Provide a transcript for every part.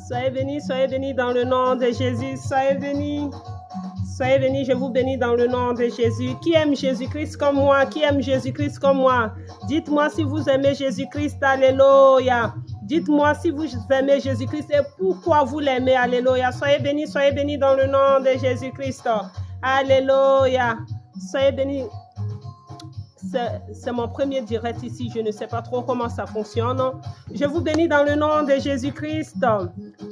Soyez bénis dans le nom de Jésus. Soyez bénis. Soyez bénis, je vous bénis dans le nom de Jésus. Qui aime Jésus-Christ comme moi? Qui aime Jésus-Christ comme moi? Dites-moi si vous aimez Jésus-Christ. Alléluia. Dites-moi si vous aimez Jésus-Christ et pourquoi vous l'aimez. Alléluia. Soyez bénis dans le nom de Jésus-Christ. Alléluia. Soyez bénis. C'est mon premier direct ici. Je ne sais pas trop comment ça fonctionne. Je vous bénis dans le nom de Jésus-Christ.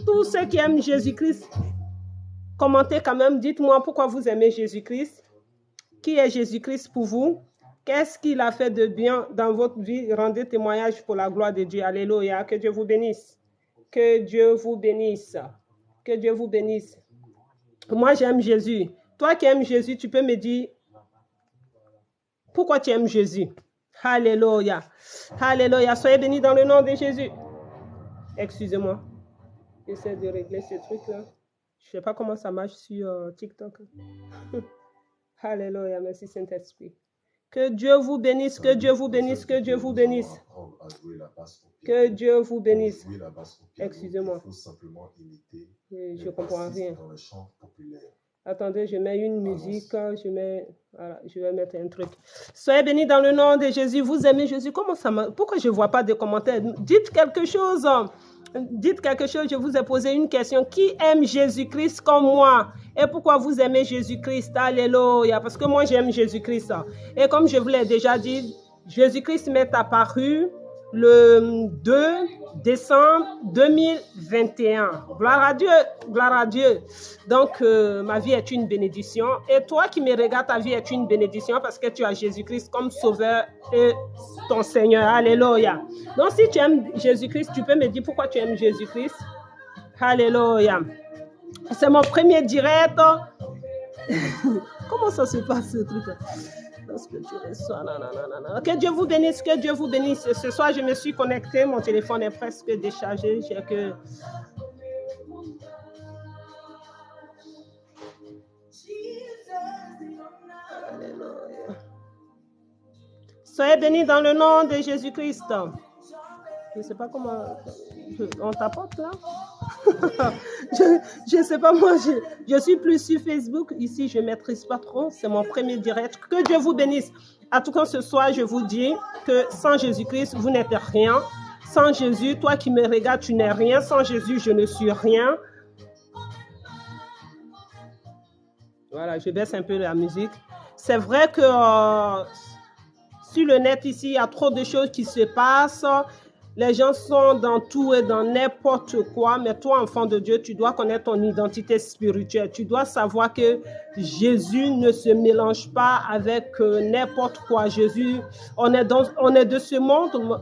Tous ceux qui aiment Jésus-Christ, commentez quand même. Dites-moi pourquoi vous aimez Jésus-Christ. Qui est Jésus-Christ pour vous? Qu'est-ce qu'il a fait de bien dans votre vie? Rendez témoignage pour la gloire de Dieu. Alléluia. Que Dieu vous bénisse. Que Dieu vous bénisse. Que Dieu vous bénisse. Moi, j'aime Jésus. Toi qui aimes Jésus, tu peux me dire pourquoi tu aimes Jésus. Alléluia. Alléluia. Soyez bénis dans le nom de Jésus. Excusez-moi. J'essaie de régler ce truc-là. Je ne sais pas comment ça marche sur TikTok. Alléluia. Merci Saint-Esprit. Que Dieu vous bénisse. Que Dieu vous bénisse. Que Dieu vous bénisse. Que Dieu vous bénisse. Excusez-moi. Je ne comprends rien. Attendez, je mets une musique, voilà, je vais mettre un truc. Soyez bénis dans le nom de Jésus. Vous aimez Jésus? Comment ça marche? Pourquoi je ne vois pas de commentaires? Dites quelque chose. Dites quelque chose. Je vous ai posé une question. Qui aime Jésus-Christ comme moi? Et pourquoi vous aimez Jésus-Christ? Alléluia. Parce que moi, j'aime Jésus-Christ. Et comme je vous l'ai déjà dit, Jésus-Christ m'est apparu le 2 décembre 2021. Gloire à Dieu, gloire à Dieu. Donc, ma vie est une bénédiction. Et toi qui me regardes, ta vie est une bénédiction parce que tu as Jésus-Christ comme sauveur et ton Seigneur. Alléluia. Donc, si tu aimes Jésus-Christ, tu peux me dire pourquoi tu aimes Jésus-Christ. Alléluia. C'est mon premier direct. Comment ça se passe ce truc? Que tu reçois. Non. Que Dieu vous bénisse, que Dieu vous bénisse. Ce soir, je me suis connectée, mon téléphone est presque déchargé. J'ai que... Alléluia. Soyez bénis dans le nom de Jésus-Christ. Je ne sais pas comment... On tapote là? Je ne sais pas, moi, je suis plus sur Facebook. Ici, je ne maîtrise pas trop. C'est mon premier direct. Que Dieu vous bénisse. En tout cas, ce soir, je vous dis que sans Jésus-Christ, vous n'êtes rien. Sans Jésus, toi qui me regardes, tu n'es rien. Sans Jésus, je ne suis rien. Voilà, je baisse un peu la musique. C'est vrai que sur le net, ici, il y a trop de choses qui se passent. Les gens sont dans tout et dans n'importe quoi, mais toi, enfant de Dieu, tu dois connaître ton identité spirituelle. Tu dois savoir que Jésus ne se mélange pas avec n'importe quoi. Jésus, on est de ce monde,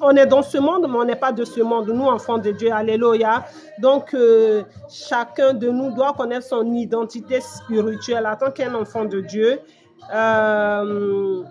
on est dans ce monde, mais on n'est pas de ce monde. Nous, enfants de Dieu, alléluia. Donc, chacun de nous doit connaître son identité spirituelle. En tant qu'un enfant de Dieu, on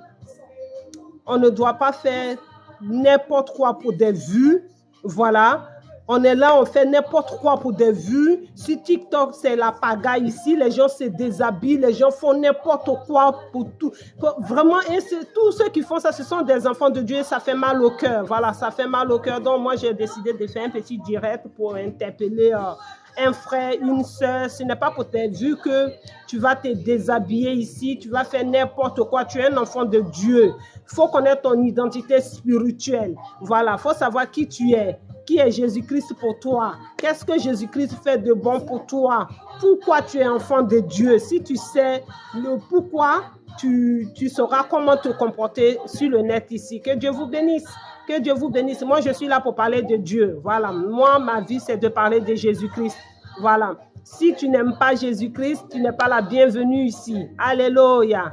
ne doit pas faire n'importe quoi pour des vues, voilà. On est là, on fait n'importe quoi pour des vues. Sur TikTok, c'est la pagaille ici. Les gens se déshabillent, les gens font n'importe quoi pour tout. Vraiment, et tous ceux qui font ça, ce sont des enfants de Dieu. Ça fait mal au cœur. Voilà, ça fait mal au cœur. Donc, moi, j'ai décidé de faire un petit direct pour interpeller un frère, une soeur. Ce n'est pas pour tes vues que tu vas te déshabiller ici. Tu vas faire n'importe quoi. Tu es un enfant de Dieu. Il faut connaître ton identité spirituelle. Voilà, il faut savoir qui tu es. Qui est Jésus-Christ pour toi? Qu'est-ce que Jésus-Christ fait de bon pour toi? Pourquoi tu es enfant de Dieu? Si tu sais le pourquoi, tu sauras comment te comporter sur le net ici. Que Dieu vous bénisse. Que Dieu vous bénisse. Moi, je suis là pour parler de Dieu. Voilà. Moi, ma vie, c'est de parler de Jésus-Christ. Voilà. Si tu n'aimes pas Jésus-Christ, tu n'es pas la bienvenue ici. Alléluia.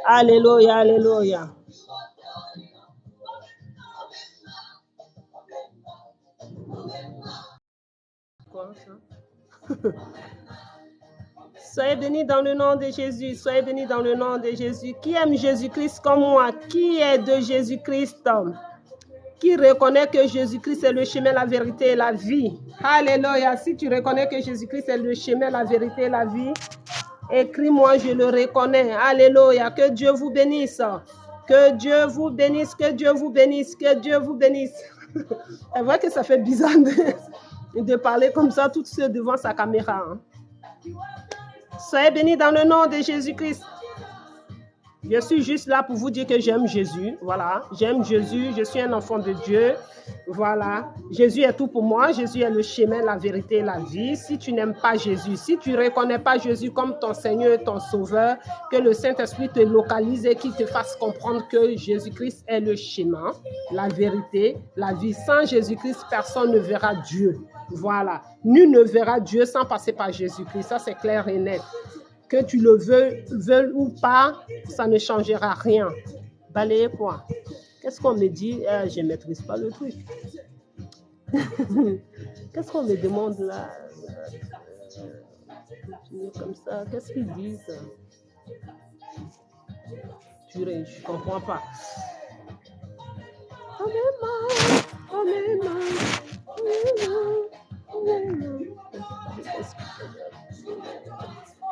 Alléluia, alléluia. Quoi, ça? Soyez bénis dans le nom de Jésus. Soyez bénis dans le nom de Jésus. Qui aime Jésus-Christ comme moi? Qui est de Jésus-Christ? Qui reconnaît que Jésus-Christ est le chemin, la vérité et la vie? Alléluia. Si tu reconnais que Jésus-Christ est le chemin, la vérité et la vie, écris-moi, je le reconnais. Alléluia. Que Dieu vous bénisse. Que Dieu vous bénisse. Que Dieu vous bénisse. Que Dieu vous bénisse. C'est vrai que ça fait bizarre de parler comme ça, tout seul devant sa caméra. Hein. Soyez bénis dans le nom de Jésus-Christ. Je suis juste là pour vous dire que j'aime Jésus. Voilà, j'aime Jésus, je suis un enfant de Dieu. Voilà, Jésus est tout pour moi. Jésus est le chemin, la vérité et la vie. Si tu n'aimes pas Jésus, si tu ne reconnais pas Jésus comme ton Seigneur et ton Sauveur, que le Saint-Esprit te localise et qu'il te fasse comprendre que Jésus-Christ est le chemin, la vérité, la vie. Sans Jésus-Christ, personne ne verra Dieu. Voilà, nul ne verra Dieu sans passer par Jésus-Christ. Ça, c'est clair et net. Que tu le veuilles ou pas, ça ne changera rien. Balayez quoi? Qu'est-ce qu'on me dit? Je ne maîtrise pas le truc. Qu'est-ce qu'on me demande là? Comme ça, qu'est-ce qu'ils disent? Je ne comprends pas.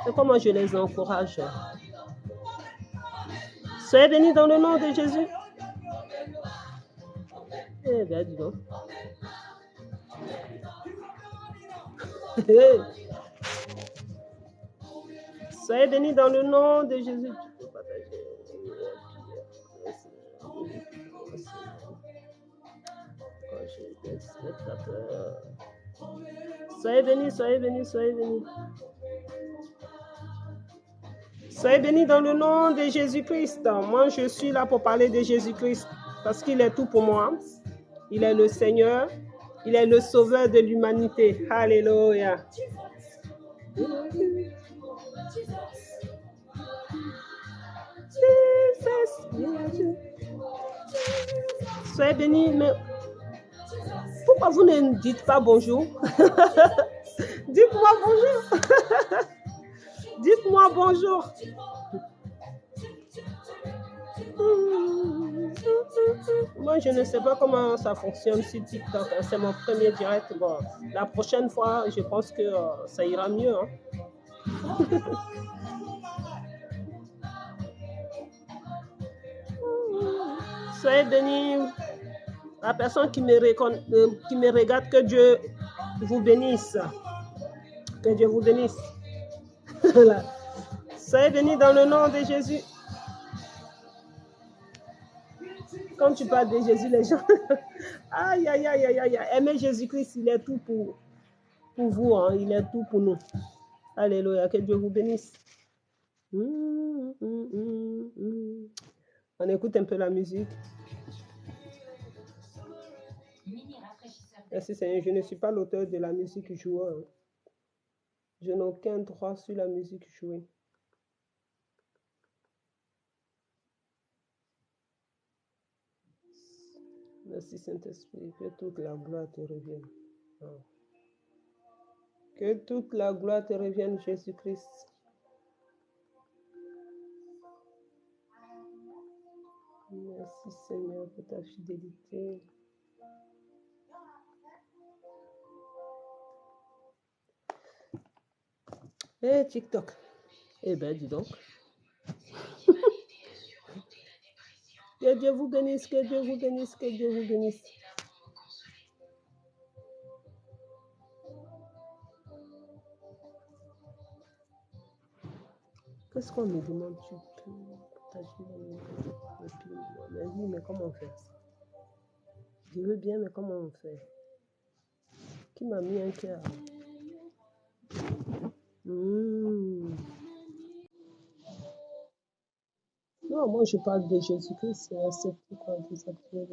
C'est comment je les encourage. Soyez bénis dans le nom de Jésus. Eh bien, dis donc. Soyez bénis dans le nom de Jésus. Soyez bénis, soyez bénis, soyez bénis. Soyez bénis dans le nom de Jésus-Christ. Moi, je suis là pour parler de Jésus-Christ parce qu'il est tout pour moi. Il est le Seigneur. Il est le Sauveur de l'humanité. Alléluia. Soyez bénis, mais pourquoi vous ne dites pas bonjour? Dites-moi bonjour. Dites-moi bonjour. Moi, je ne sais pas comment ça fonctionne sur TikTok. C'est mon premier direct. Bon, la prochaine fois, je pense que ça ira mieux. Hein. Soyez bénis. La personne qui me regarde, que Dieu vous bénisse. Que Dieu vous bénisse. Soyez bénis dans le nom de Jésus. Quand tu parles de Jésus, les gens... aïe, aïe, aïe, aïe, aïe. Aimer Jésus-Christ, il est tout pour vous. Hein. Il est tout pour nous. Alléluia. Que Dieu vous bénisse. On écoute un peu la musique. Merci Seigneur. Je ne suis pas l'auteur de la musique jouée. Hein. Je n'ai aucun droit sur la musique jouée. Merci Saint-Esprit, que toute la gloire te revienne. Que toute la gloire te revienne, Jésus-Christ. Merci Seigneur pour ta fidélité. Eh, TikTok. Eh ben, dis donc. Que Dieu vous bénisse, que Dieu vous bénisse, que Dieu vous bénisse. Qu'est-ce qu'on me demande? Tu peux partager mais oui, mais comment on fait ça? Je veux bien, mais comment on fait? Qui m'a mis un cœur? Non, moi je parle de Jésus-Christ, c'est pourquoi des acteurs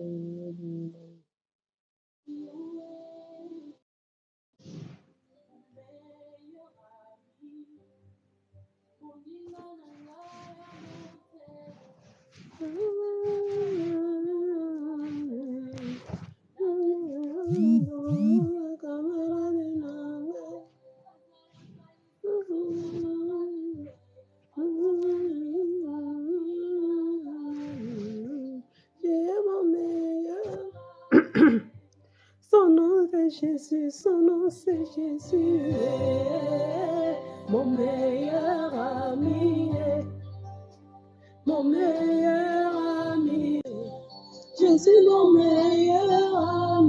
Son nom c'est Jésus, son nom c'est Jésus, mon meilleur ami, mon meilleur ami, Jésus mon meilleur ami.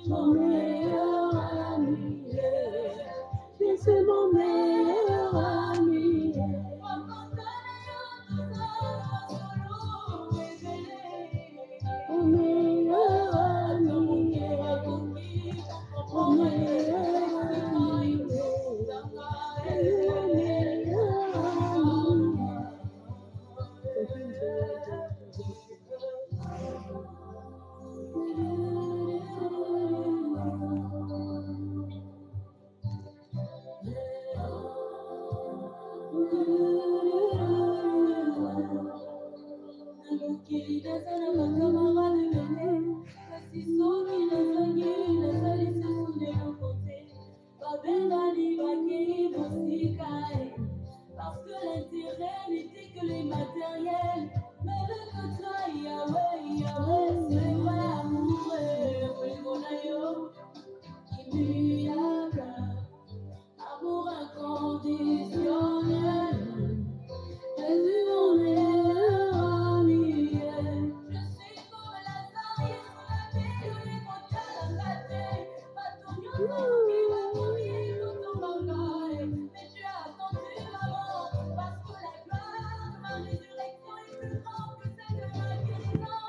mon meilleur ami. C'est mon meilleur ami. Mon meilleur ami. Mon meilleur ami. Parce que l'intérêt n'était que les matériels. Mais avec toi, Yahweh, Yahweh, c'est vrai, amour, immuable, amour inconditionnel. Jésus, mon meilleur ami. Je suis comme la saille sur la ville où les montagnes la gâtée. Ma tournure qui va mourir tout ton bagaille. Mais tu as attendu ma mort parce que la gloire de ma résurrection est plus grande que celle de ma guérison.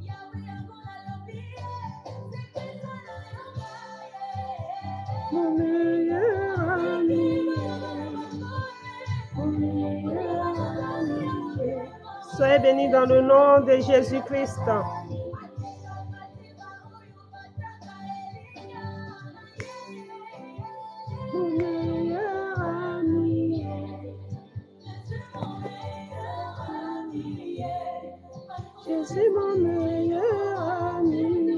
Yahweh, encore à l'oublier, c'est Christ à mon meilleur ami. Soyez bénis dans le nom de Jésus-Christ. Mon meilleur ami. Je suis mon meilleur ami.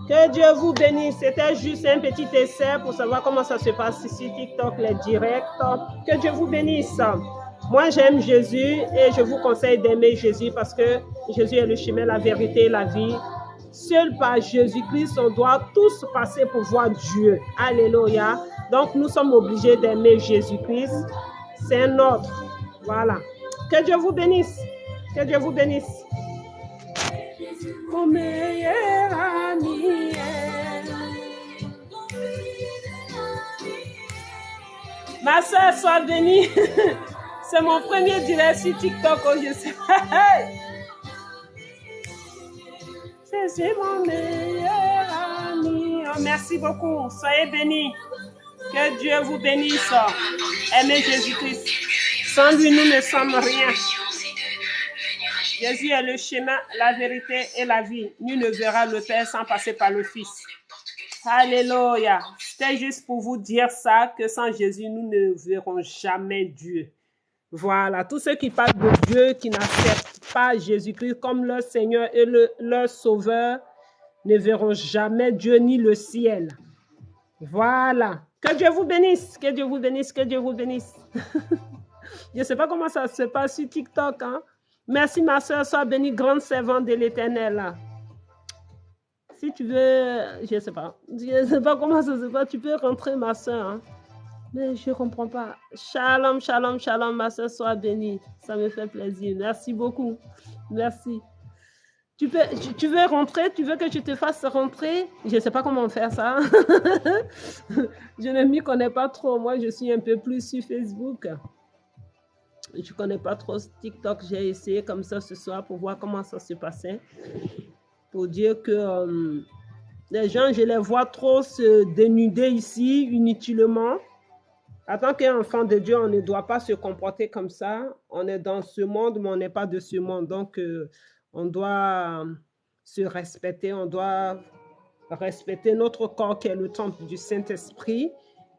Que Dieu vous bénisse. C'était juste un petit essai pour savoir comment ça se passe ici, TikTok, les directs. Que Dieu vous bénisse. Moi, j'aime Jésus et je vous conseille d'aimer Jésus parce que Jésus est le chemin, la vérité et la vie. Seul par Jésus-Christ, on doit tous passer pour voir Dieu. Alléluia. Donc, nous sommes obligés d'aimer Jésus-Christ. C'est un ordre. Voilà. Que Dieu vous bénisse. Que Dieu vous bénisse. Mon meilleur ami. Ma soeur, sois bénie. C'est mon premier direct sur TikTok. Oh, je sais. C'est mon meilleur ami. Oh, merci beaucoup. Soyez bénis. Que Dieu vous bénisse. Aimez Jésus-Christ. Sans lui, nous ne sommes rien. Jésus est le chemin, la vérité et la vie. Nul ne verra le Père sans passer par le Fils. Alléluia. C'était juste pour vous dire ça, que sans Jésus, nous ne verrons jamais Dieu. Voilà. Tous ceux qui parlent de Dieu, qui n'acceptent pas Jésus-Christ comme leur Seigneur et leur Sauveur, ne verront jamais Dieu ni le ciel. Voilà. Que Dieu vous bénisse. Que Dieu vous bénisse. Que Dieu vous bénisse. Je ne sais pas comment ça se passe sur TikTok, hein. Merci, ma soeur, sois bénie, grande servante de l'Éternel. Si tu veux, je ne sais pas comment ça se passe, tu peux rentrer, ma soeur. Hein? Mais je ne comprends pas. Shalom, shalom, shalom, ma soeur, sois bénie. Ça me fait plaisir. Merci beaucoup. Merci. Tu veux rentrer? Tu veux que je te fasse rentrer? Je ne sais pas comment faire ça. Je ne m'y connais pas trop. Moi, je suis un peu plus sur Facebook. Je ne connais pas trop TikTok. J'ai essayé comme ça ce soir pour voir comment ça se passait. Pour dire que les gens, je les vois trop se dénuder ici inutilement. En tant qu'enfant de Dieu, on ne doit pas se comporter comme ça. On est dans ce monde, mais on n'est pas de ce monde. Donc, on doit se respecter. On doit respecter notre corps qui est le temple du Saint-Esprit.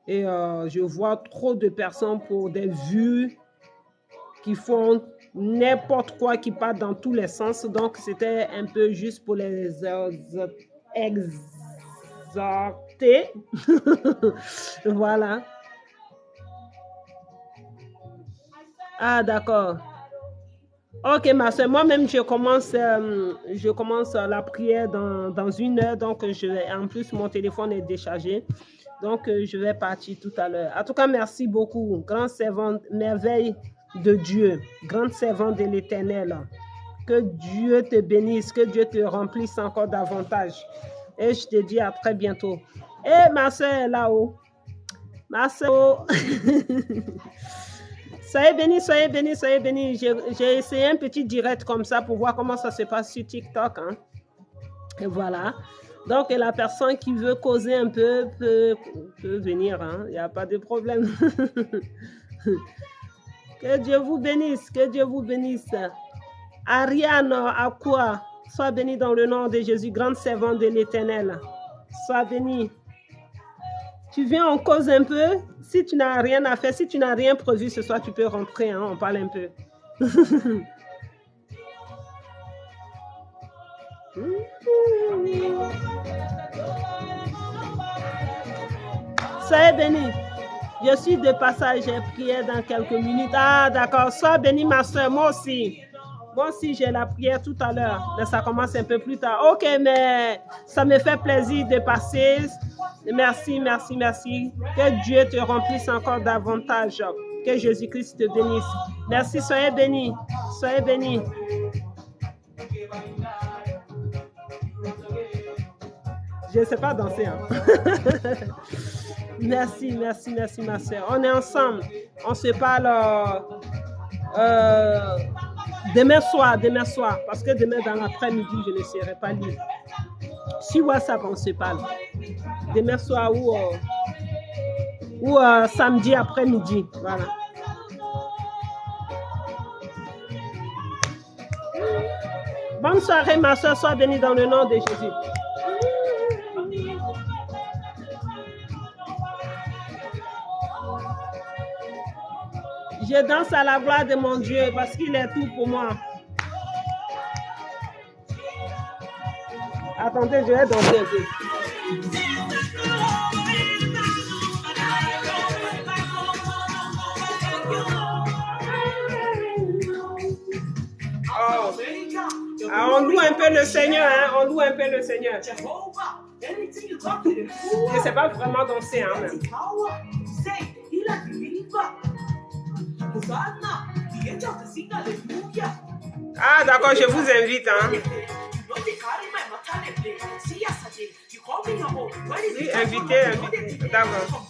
Et je vois trop de personnes pour des vues qui font n'importe quoi, qui part dans tous les sens. Donc, c'était un peu juste pour les exhorter. Voilà. Ah, d'accord. Ok, ma soeur, moi-même, je commence la prière dans 1 heure. Donc, en plus, mon téléphone est déchargé. Donc, je vais partir tout à l'heure. En tout cas, merci beaucoup. Grand servant, merveille de Dieu, grande servante de l'Éternel. Que Dieu te bénisse, que Dieu te remplisse encore davantage. Et je te dis à très bientôt. Et ma soeur est là-haut. Ma soeur. Soyez bénis, soyez bénis, soyez bénis. J'ai essayé un petit direct comme ça pour voir comment ça se passe sur TikTok. Hein. Et voilà. Donc, la personne qui veut causer un peu peut venir. Il n'y a pas de problème. Que Dieu vous bénisse. Que Dieu vous bénisse. Ariane, à quoi? Sois bénie dans le nom de Jésus, grande servante de l'Éternel. Sois bénie. Tu viens, on cause un peu. Si tu n'as rien à faire, si tu n'as rien prévu ce soir, tu peux rentrer. Hein, on parle un peu. Soyez bénis. Je suis de passage, j'ai prié dans quelques minutes. Ah, d'accord. Sois bénie, ma soeur. Moi aussi. Moi aussi, j'ai la prière tout à l'heure. Mais ça commence un peu plus tard. Ok, mais ça me fait plaisir de passer. Merci, merci, merci. Que Dieu te remplisse encore davantage. Que Jésus-Christ te bénisse. Merci, soyez bénis. Soyez bénis. Je ne sais pas danser. Hein. Merci, merci, merci, ma soeur. On est ensemble. On se parle demain soir. Parce que demain dans l'après-midi, je ne serai pas libre. Sur WhatsApp, on se parle. Demain soir ou samedi après-midi. Voilà. Bonne soirée, ma soeur. Sois bénie dans le nom de Jésus. Je danse à la gloire de mon Dieu parce qu'il est tout pour moi. Attendez, je vais danser un peu. Oh. Ah, on loue un peu le Seigneur, hein? On loue un peu le Seigneur. Je ne sais pas vraiment danser, hein, même. Ah, d'accord, je vous invite, hein. Oui, invitez, d'accord.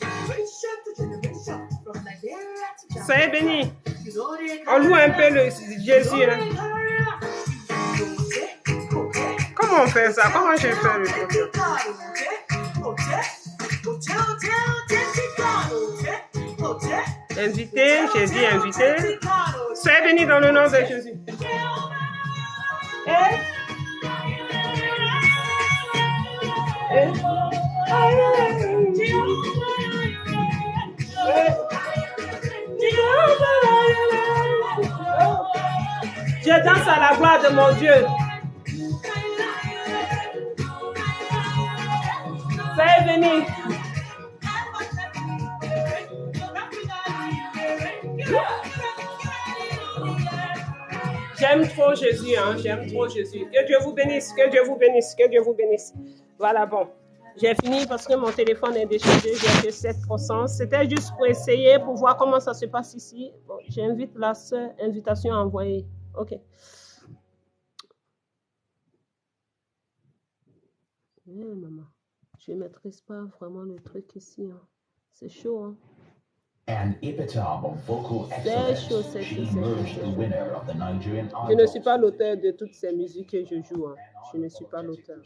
Soyez bénis. On loue un peu le Jésus, hein. Comment on fait ça? Comment je fais le truc? Invité, j'ai dit invité. Soyez bénis dans le nom de Jésus. Je danse à la gloire de mon Dieu. Soyez bénis. J'aime trop Jésus, hein? J'aime trop Jésus. Que Dieu vous bénisse, que Dieu vous bénisse, que Dieu vous bénisse. Voilà, bon. J'ai fini parce que mon téléphone est déchargé, j'ai fait 7%. C'était juste pour essayer, pour voir comment ça se passe ici. Bon, j'invite la sœur, invitation envoyée. OK. Maman, je ne maîtrise pas vraiment le truc ici. Hein. C'est chaud, hein? An epitome of vocal excellence, she emerged the winner of the Nigerian Idol. Je ne suis pas l'auteur de toutes ces musiques que je joue. Hein. Je ne suis pas l'auteur.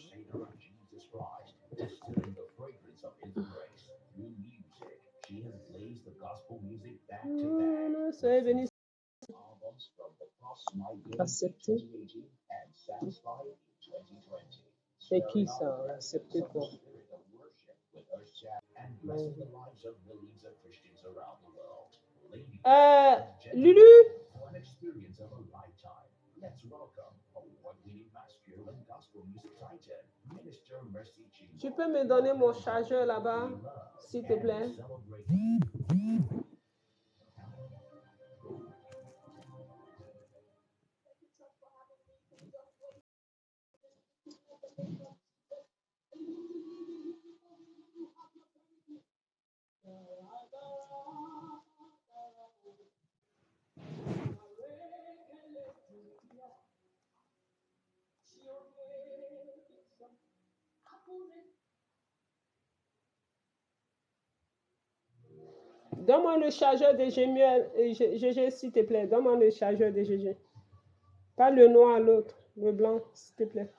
Soyez bénis. Accepter. C'est qui ça? Accepter quoi? Lulu? Tu peux me donner mon chargeur là-bas, s'il te plaît? Donne-moi le chargeur de GG, s'il te plaît. Donne-moi le chargeur de GG. Pas le noir, l'autre. Le blanc, s'il te plaît.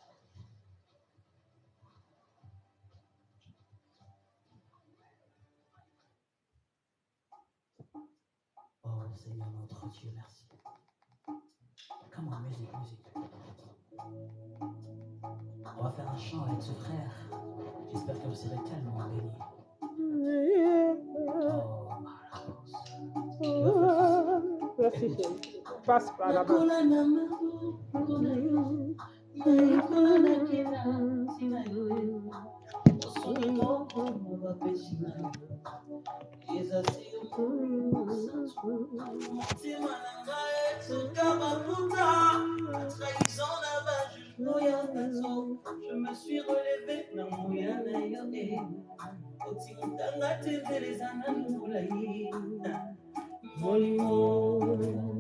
Oh Seigneur notre Dieu, merci. Come on, musique. On va faire un chant avec ce frère. J'espère que vous serez tellement bénis. Merci. Passe par là-bas. Je me suis relevé.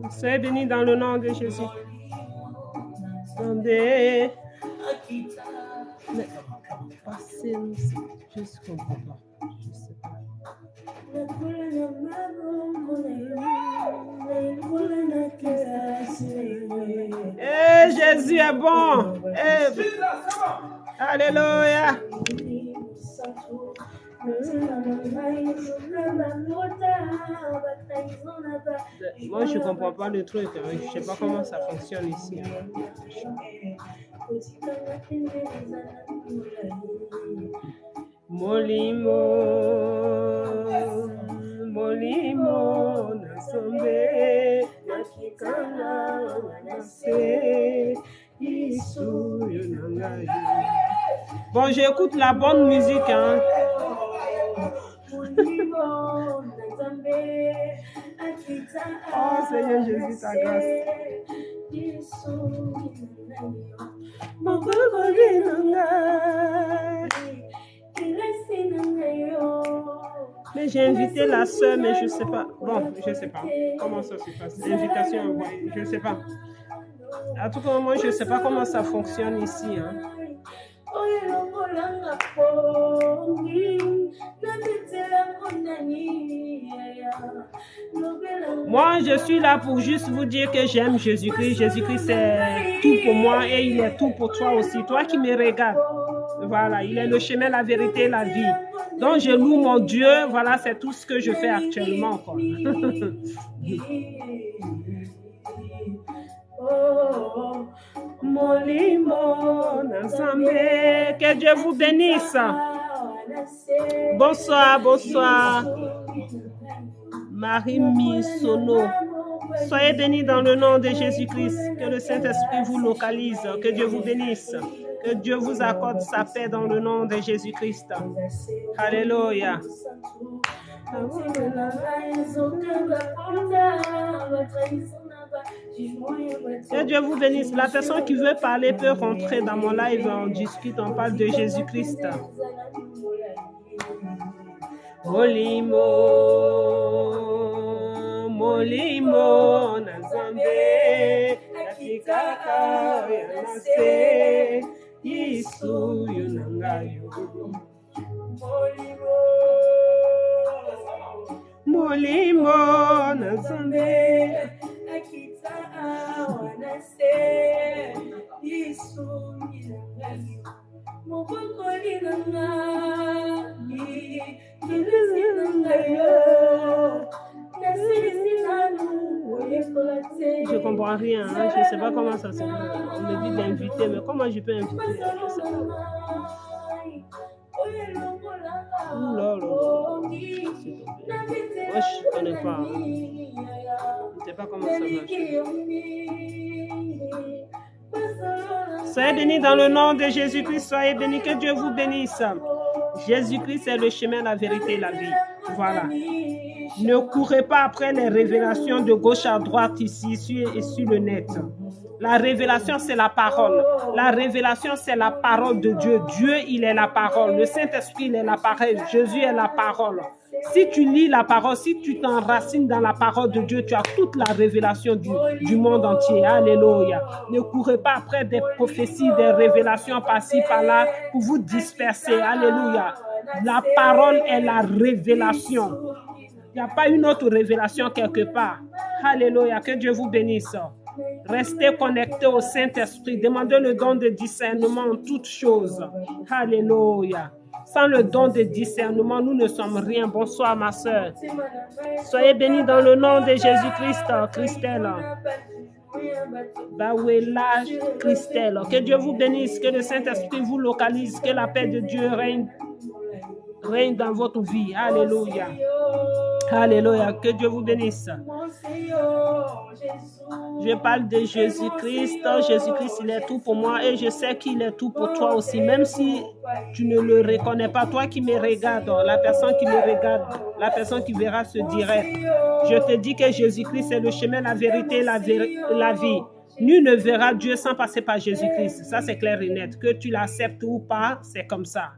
Soyez bénis dans le nom de Jésus. Mais passez, je ne comprends pas. Je sais pas. Eh, Jésus est bon. Alléluia. Moi, je ne comprends pas le truc. Hein. Je ne sais pas comment ça fonctionne ici. Molimo, Nasombe, Nakikana, Nase, Isu, Yonangayu. Bon, j'écoute la bonne musique, hein. Oh Seigneur Jésus, ta grâce. Mais j'ai invité la sœur, mais je ne sais pas. Bon, je ne sais pas comment ça se passe. L'invitation envoyée, je ne sais pas. À tout moment, je ne sais pas comment ça fonctionne ici. Hein. Moi, je suis là pour juste vous dire que j'aime Jésus-Christ. Jésus-Christ, c'est tout pour moi et il est tout pour toi aussi. Toi qui me regardes, voilà, il est le chemin, la vérité, la vie. Donc, je loue mon Dieu. Voilà, c'est tout ce que je fais actuellement. Quoi. Que Dieu vous bénisse. Bonsoir, bonsoir. Marie Misono. Soyez bénis dans le nom de Jésus-Christ. Que le Saint-Esprit vous localise. Que Dieu vous bénisse. Que Dieu vous accorde sa paix dans le nom de Jésus-Christ. Alléluia. Que Dieu vous bénisse. La personne qui veut parler peut rentrer dans mon live. On discute, on parle de Jésus-Christ. Molimo, Nazambe, Akikaka, Yanase, Isu, Yunangayo. Molimo, Nazambe, Akikaka, Yanase, Isu, Yunangayo. Je comprends rien, hein? Je ne sais pas comment ça se fait. On me dit d'inviter, mais comment je peux inviter? Je ne sais pas. Ouh là là, moi je ne connais pas. Hein. Je ne sais pas comment ça marche. Soyez bénis dans le nom de Jésus-Christ. Soyez bénis, que Dieu vous bénisse. Jésus-Christ est le chemin, la vérité et la vie. Voilà. Ne courez pas après les révélations de gauche à droite ici et sur le net. La révélation, c'est la parole. La révélation, c'est la parole de Dieu. Dieu, il est la parole. Le Saint-Esprit, il est la parole. Jésus est la parole. Si tu lis la parole, si tu t'enracines dans la parole de Dieu, tu as toute la révélation du monde entier. Alléluia. Ne courez pas après des prophéties, des révélations par-ci, par-là pour vous disperser. Alléluia. La parole est la révélation. Il n'y a pas une autre révélation quelque part. Alléluia, que Dieu vous bénisse. Restez connectés au Saint-Esprit. Demandez le don de discernement en toutes choses. Alléluia. Sans le don de discernement, nous ne sommes rien. Bonsoir, ma soeur. Soyez bénis dans le nom de Jésus-Christ, Christelle. Bawela, Christelle. Que Dieu vous bénisse, que le Saint-Esprit vous localise, que la paix de Dieu règne dans votre vie. Alléluia. Alléluia. Que Dieu vous bénisse. Je parle de Jésus-Christ. Jésus-Christ, il est tout pour moi et je sais qu'il est tout pour toi aussi. Même si tu ne le reconnais pas, toi qui me regardes, la personne qui me regarde, la personne qui verra ce direct, je te dis que Jésus-Christ est le chemin, la vérité, la vie. Nul ne verra Dieu sans passer par Jésus-Christ. Ça, c'est clair et net. Que tu l'acceptes ou pas, c'est comme ça.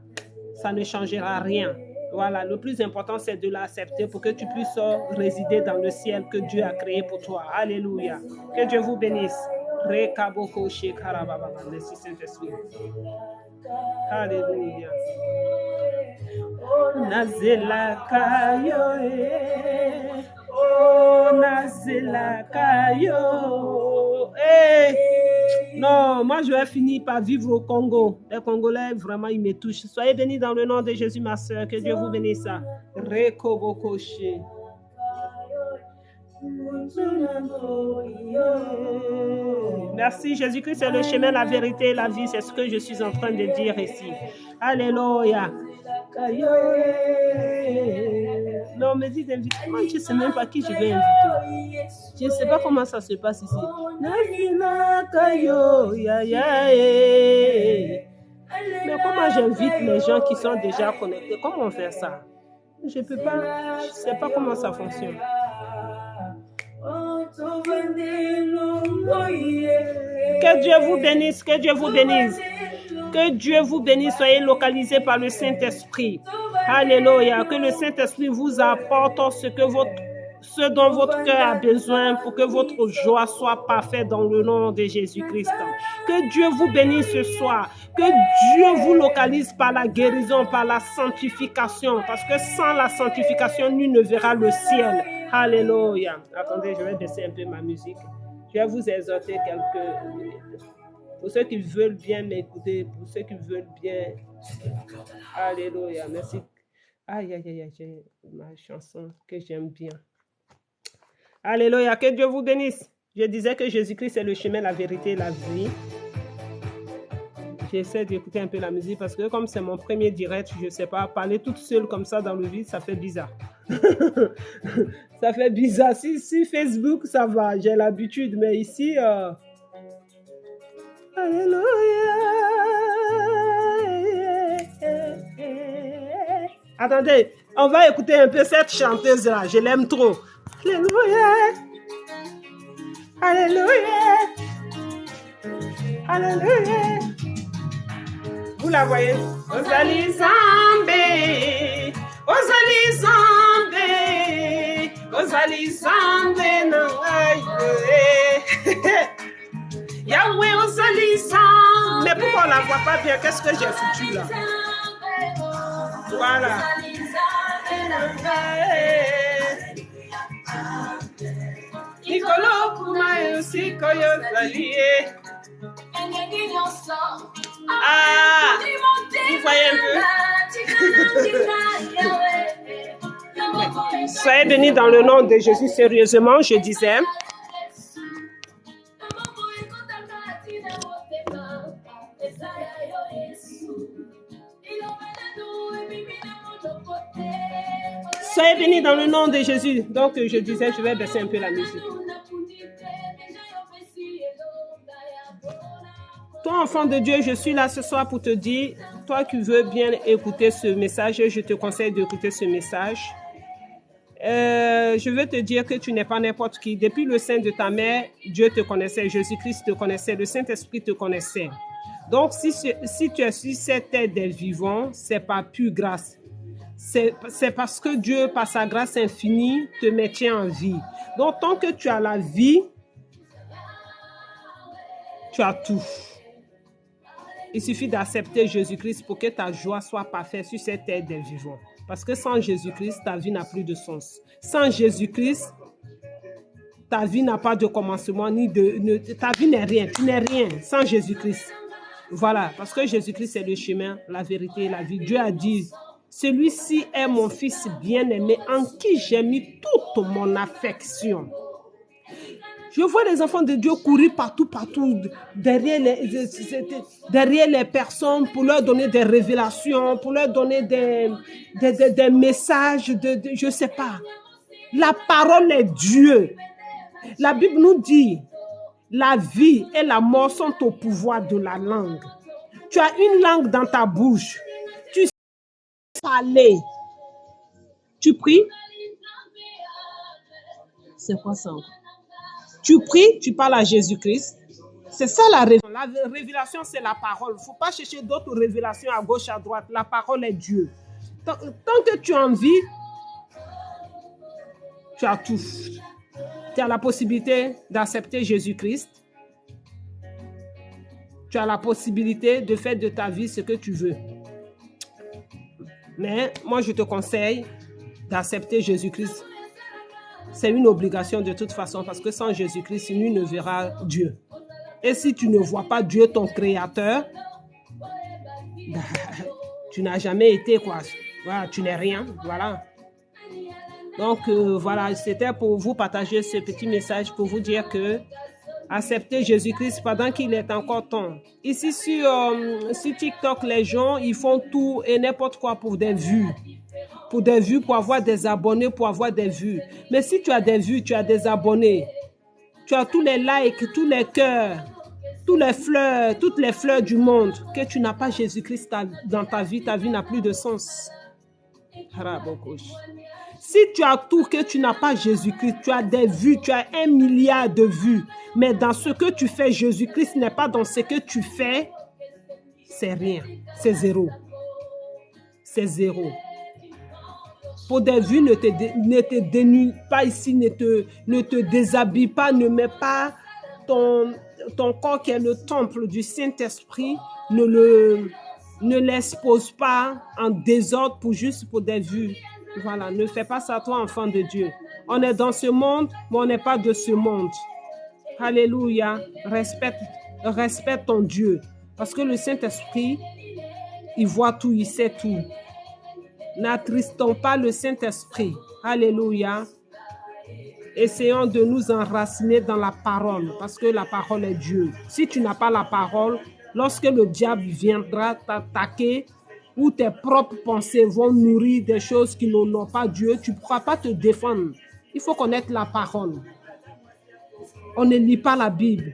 Ça ne changera rien. Voilà, le plus important, c'est de l'accepter pour que tu puisses résider dans le ciel que Dieu a créé pour toi. Alléluia. Que Dieu vous bénisse. Merci, Saint-Esprit. Alléluia. Nazela kayo, oh Nazela kayo. Non, moi je vais finir par vivre au Congo. Les Congolais, vraiment, ils me touchent. Soyez bénis dans le nom de Jésus, ma soeur. Que Dieu vous bénisse. Rekobokoshe. Merci, Jésus-Christ, c'est le chemin, la vérité et la vie. C'est ce que je suis en train de dire ici. Alléluia. Non, mais dites invite-moi. Je ne sais même pas qui je vais inviter. Je ne sais pas comment ça se passe ici. Mais comment j'invite les gens qui sont déjà connectés? Comment on fait ça? Je ne peux pas. Je ne sais pas comment ça fonctionne. Que Dieu vous bénisse, que Dieu vous bénisse. Que Dieu vous bénisse, soyez localisés par le Saint-Esprit. Alléluia. Que le Saint-Esprit vous apporte ce dont votre cœur a besoin pour que votre joie soit parfaite dans le nom de Jésus-Christ. Que Dieu vous bénisse ce soir. Que Dieu vous localise par la guérison, par la sanctification. Parce que sans la sanctification, nul ne verra le ciel. Alléluia. Attendez, je vais baisser un peu ma musique. Je vais vous exhorter quelques minutes. Pour ceux qui veulent bien m'écouter, pour ceux qui veulent bien... Alléluia. Merci. Aïe, aïe, aïe, j'ai ma chanson que j'aime bien. Alléluia. Que Dieu vous bénisse. Je disais que Jésus-Christ est le chemin, la vérité et la vie. J'essaie d'écouter un peu la musique parce que comme c'est mon premier direct, je ne sais pas, parler toute seule comme ça dans le vide, ça fait bizarre. Ça fait bizarre. Si Facebook, ça va, j'ai l'habitude, mais ici... Alléluia. Attendez, on va écouter un peu cette chanteuse-là, je l'aime trop. Alléluia. Alléluia. Alléluia. Vous la voyez? Ozali Zambe, Ozali Zambe, Ozali Zambe nangaye. Yahweh Ozali Zambe. Mais pourquoi on la voit pas bien? Qu'est-ce que j'ai foutu là? Voilà. Nikolo kumayo sikoyo zalie. Ah, vous voyez un peu. Soyez bénis dans le nom de Jésus, sérieusement, je disais. Soyez bénis dans le nom de Jésus. Donc, je disais, je vais baisser un peu la musique. Toi, enfant de Dieu, je suis là ce soir pour te dire, toi qui veux bien écouter ce message, je te conseille d'écouter ce message. Je veux te dire que tu n'es pas n'importe qui. Depuis le sein de ta mère, Dieu te connaissait, Jésus-Christ te connaissait, le Saint-Esprit te connaissait. Donc, si tu es sur cette terre des vivants, c'est par pure grâce. C'est parce que Dieu, par sa grâce infinie, te maintient en vie. Donc, tant que tu as la vie, tu as tout. Il suffit d'accepter Jésus-Christ pour que ta joie soit parfaite sur cette terre des vivants. Parce que sans Jésus-Christ, ta vie n'a plus de sens. Sans Jésus-Christ, ta vie n'a pas de commencement, ta vie n'est rien. Tu n'es rien sans Jésus-Christ. Voilà, parce que Jésus-Christ est le chemin, la vérité et la vie. Dieu a dit, celui-ci est mon fils bien-aimé en qui j'ai mis toute mon affection. Je vois les enfants de Dieu courir partout, derrière les personnes pour leur donner des révélations, pour leur donner des messages, je ne sais pas. La parole est Dieu. La Bible nous dit, la vie et la mort sont au pouvoir de la langue. Tu as une langue dans ta bouche. Tu sais parler. Tu pries. C'est quoi ça? Tu pries, tu parles à Jésus-Christ. C'est ça la révélation. La révélation, c'est la parole. Il ne faut pas chercher d'autres révélations à gauche, à droite. La parole est Dieu. Tant que tu as envie, tu as tout. Tu as la possibilité d'accepter Jésus-Christ. Tu as la possibilité de faire de ta vie ce que tu veux. Mais moi, je te conseille d'accepter Jésus-Christ. C'est une obligation de toute façon parce que sans Jésus-Christ, nul ne verra Dieu. Et si tu ne vois pas Dieu, ton créateur, tu n'as jamais été quoi. Voilà, tu n'es rien. Voilà. Donc, voilà, c'était pour vous partager ce petit message pour vous dire que acceptez Jésus-Christ pendant qu'il est encore temps. Ici, sur TikTok, les gens, ils font tout et n'importe quoi pour des vues. Pour des vues, pour avoir des abonnés, pour avoir des vues. Mais si tu as des vues, tu as des abonnés, tu as tous les likes, tous les cœurs, toutes les fleurs du monde, que tu n'as pas Jésus-Christ dans ta vie n'a plus de sens. Si tu as tout, que tu n'as pas Jésus-Christ, tu as des vues, tu as 1 milliard de vues, mais dans ce que tu fais, Jésus-Christ n'est pas dans ce que tu fais, c'est rien, c'est zéro. C'est zéro. Pour des vues, ne te dénude pas ici, ne te déshabille pas, ne mets pas ton corps qui est le temple du Saint-Esprit, ne l'expose pas en désordre juste pour des vues. Voilà, ne fais pas ça toi, enfant de Dieu. On est dans ce monde, mais on n'est pas de ce monde. Alléluia. Respecte ton Dieu. Parce que le Saint-Esprit, il voit tout, il sait tout. N'attristons pas le Saint-Esprit. Alléluia. Essayons de nous enraciner dans la parole, parce que la parole est Dieu. Si tu n'as pas la parole, lorsque le diable viendra t'attaquer, ou tes propres pensées vont nourrir des choses qui n'ont pas Dieu, tu ne pourras pas te défendre. Il faut connaître la parole. On ne lit pas la Bible.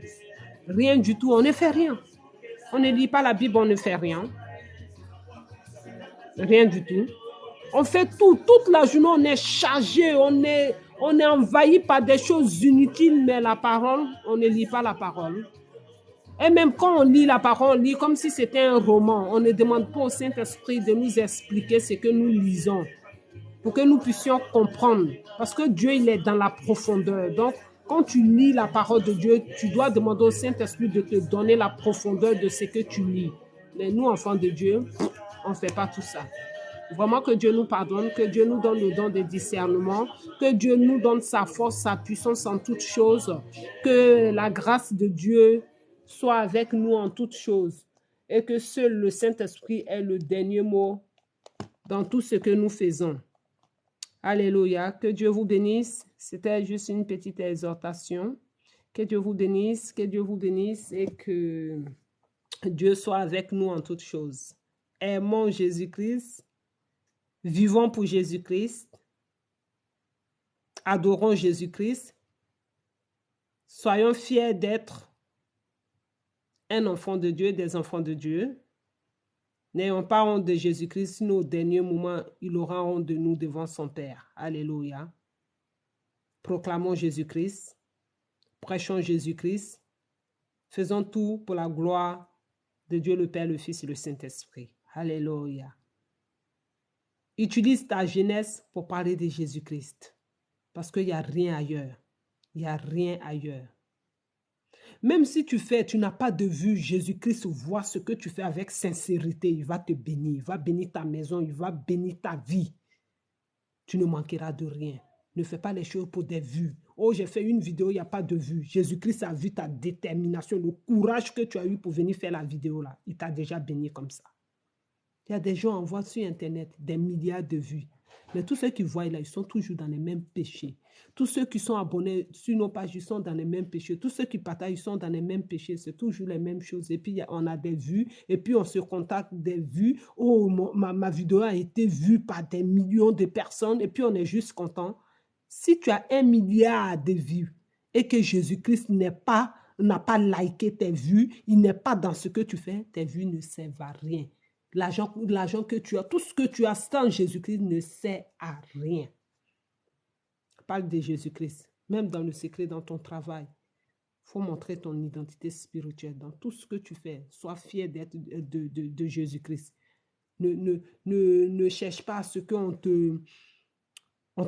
Rien du tout, on ne fait rien. On ne lit pas la Bible, on ne fait rien. Rien du tout. On fait tout. Toute la journée, on est chargé, on est envahi par des choses inutiles, mais la parole, on ne lit pas la parole. Et même quand on lit la parole, on lit comme si c'était un roman. On ne demande pas au Saint-Esprit de nous expliquer ce que nous lisons pour que nous puissions comprendre. Parce que Dieu, il est dans la profondeur. Donc, quand tu lis la parole de Dieu, tu dois demander au Saint-Esprit de te donner la profondeur de ce que tu lis. Mais nous, enfants de Dieu, on ne fait pas tout ça. Vraiment que Dieu nous pardonne, que Dieu nous donne le don de discernement, que Dieu nous donne sa force, sa puissance en toutes choses, que la grâce de Dieu soit avec nous en toutes choses et que seul le Saint-Esprit ait le dernier mot dans tout ce que nous faisons. Alléluia. Que Dieu vous bénisse. C'était juste une petite exhortation. Que Dieu vous bénisse et que Dieu soit avec nous en toutes choses. Aimons Jésus-Christ. Vivons pour Jésus-Christ. Adorons Jésus-Christ. Soyons fiers d'être un enfant de Dieu, des enfants de Dieu. N'ayons pas honte de Jésus-Christ, sinon au dernier moment, il aura honte de nous devant son Père. Alléluia. Proclamons Jésus-Christ. Prêchons Jésus-Christ. Faisons tout pour la gloire de Dieu le Père, le Fils et le Saint-Esprit. Alléluia. Utilise ta jeunesse pour parler de Jésus-Christ. Parce qu'il n'y a rien ailleurs. Il n'y a rien ailleurs. Même si tu n'as pas de vue, Jésus-Christ voit ce que tu fais avec sincérité. Il va te bénir, il va bénir ta maison, il va bénir ta vie. Tu ne manqueras de rien. Ne fais pas les choses pour des vues. Oh, j'ai fait une vidéo, il n'y a pas de vues. Jésus-Christ a vu ta détermination, le courage que tu as eu pour venir faire la vidéo là. Il t'a déjà béni comme ça. Il y a des gens qui envoient sur Internet des milliards de vues. Mais tous ceux qui voient là, ils sont toujours dans les mêmes péchés. Tous ceux qui sont abonnés sur nos pages, ils sont dans les mêmes péchés. Tous ceux qui partagent, ils sont dans les mêmes péchés. C'est toujours les mêmes choses. Et puis, on a des vues. Et puis, on se contacte des vues. Oh, ma vidéo a été vue par des millions de personnes. Et puis, on est juste content. Si tu as 1 milliard de vues et que Jésus-Christ n'a pas liké tes vues, il n'est pas dans ce que tu fais, tes vues ne servent à rien. L'argent que tu as, tout ce que tu as sans Jésus-Christ ne sert à rien. Parle de Jésus-Christ. Même dans le secret, dans ton travail, il faut montrer ton identité spirituelle. Dans tout ce que tu fais, sois fier d'être de Jésus-Christ. Ne cherche pas à ce qu'on